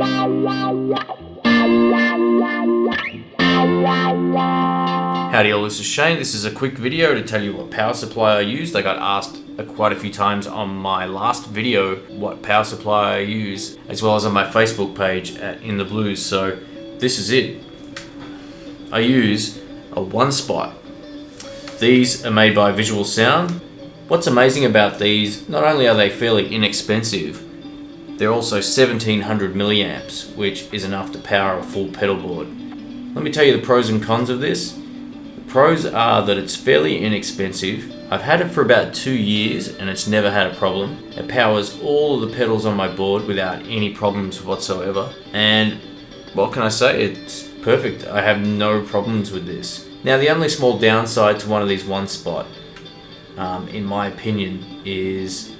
Howdy all, this is Shane. This is a quick video to tell you what power supply I used. I got asked quite a few times on my last video what power supply I use, as well as on my Facebook page at In The Blues, so this is it. I use a one spot. These are made by Visual Sound. What's amazing about these, not only are they fairly inexpensive, they're also 1700 milliamps, which is enough to power a full pedal board. Let me tell you the pros and cons of this. The pros are that it's fairly inexpensive. I've had it for about 2 years and it's never had a problem. It powers all of the pedals on my board without any problems whatsoever. And what can I say? It's perfect. I have no problems with this. Now, the only small downside to one of these one spot, in my opinion, is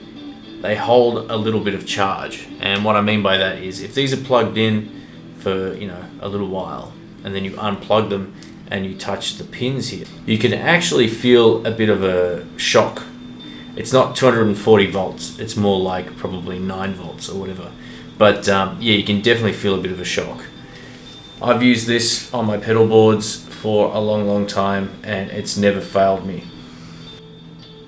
they hold a little bit of charge. And what I mean by that is if these are plugged in for a little while and then you unplug them and you touch the pins here, you can actually feel a bit of a shock. It's not 240 volts, it's more like probably 9 volts or whatever. But yeah, you can definitely feel a bit of a shock. I've used this on my pedal boards for a long time and it's never failed me.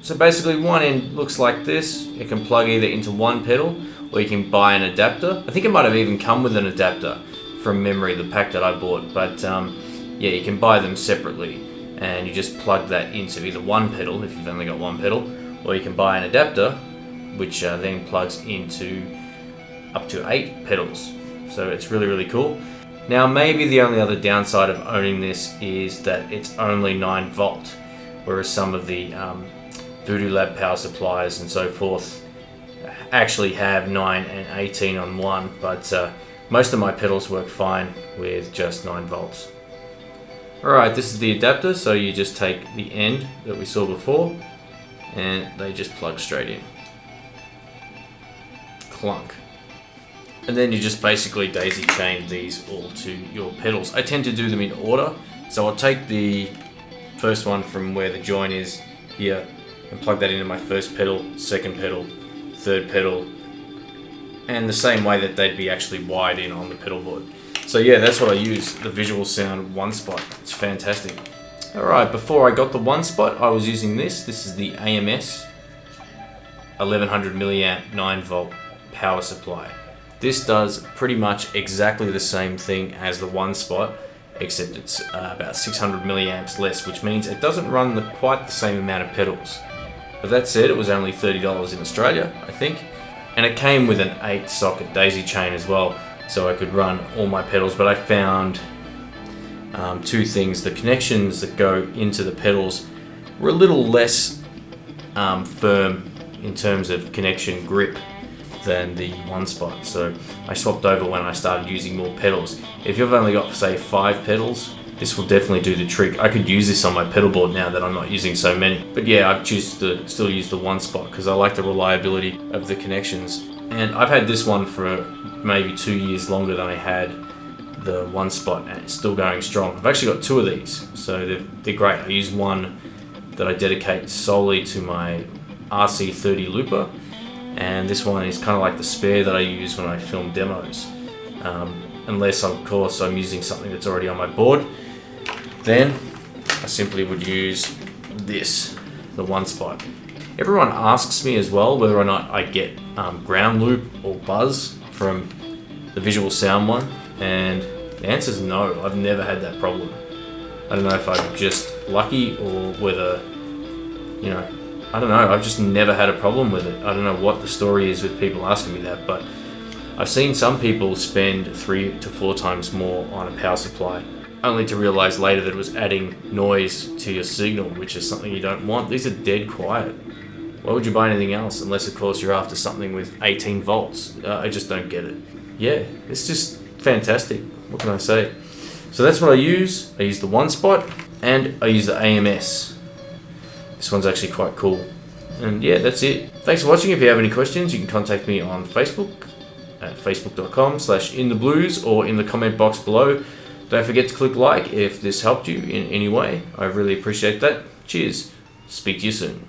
So basically one end looks like this. It can plug either into one pedal or you can buy an adapter. I think it might have even come with an adapter from memory, the pack that I bought, but yeah, you can buy them separately and you just plug that into either one pedal if you've only got one pedal, or you can buy an adapter which then plugs into up to 8 pedals. So it's really cool. Now maybe the only other downside of owning this is that it's only 9 volt, whereas some of the Voodoo Lab power supplies and so forth actually have 9 and 18 on one, but most of my pedals work fine with just 9 volts. Alright, this is the adapter, so you just take the end that we saw before and they just plug straight in. Clunk. And then you just basically daisy chain these all to your pedals. I tend to do them in order, so I'll take the first one from where the join is here and plug that into my first pedal, second pedal, third pedal, and the same way that they'd be actually wired in on the pedal board. So yeah, that's what I use, the Visual Sound one spot. It's fantastic. Alright, before I got the one spot, I was using this. This is the AMS 1100 milliamp 9 volt power supply. This does pretty much exactly the same thing as the one spot, except it's about 600 milliamps less, which means it doesn't run quite the same amount of pedals. But that said, it was only $30 in Australia, I think. And it came with an 8 socket daisy chain as well, so I could run all my pedals. But I found two things. The connections that go into the pedals were a little less firm in terms of connection grip than the one spot, so I swapped over when I started using more pedals. If you've only got, say, 5 pedals, this will definitely do the trick. I could use this on my pedal board now that I'm not using so many, but yeah, I choose to still use the one spot because I like the reliability of the connections. And I've had this one for maybe 2 years longer than I had the one spot, and it's still going strong. I've actually got 2 of these, so they're great. I use one that I dedicate solely to my RC30 looper, and this one is kind of like the spare that I use when I film demos. Unless, of course, I'm using something that's already on my board, then I simply would use this, the one spot. Everyone asks me as well whether or not I get ground loop or buzz from the Visual Sound one, and the answer is no. I've never had that problem. I don't know if I'm just lucky or whether, I don't know, I've just never had a problem with it. I don't know what the story is with people asking me that, but I've seen some people spend 3 to 4 times more on a power supply, only to realize later that it was adding noise to your signal, which is something you don't want. These are dead quiet. Why would you buy anything else unless, of course, you're after something with 18 volts? I just don't get it. Yeah, it's just fantastic. What can I say? So that's what I use. I use the one spot and I use the AMS. This one's actually quite cool. And yeah, that's it. Thanks for watching. If you have any questions, you can contact me on Facebook at facebook.com/intheblues or in the comment box below. Don't forget to click like if this helped you in any way. I really appreciate that. Cheers. Speak to you soon.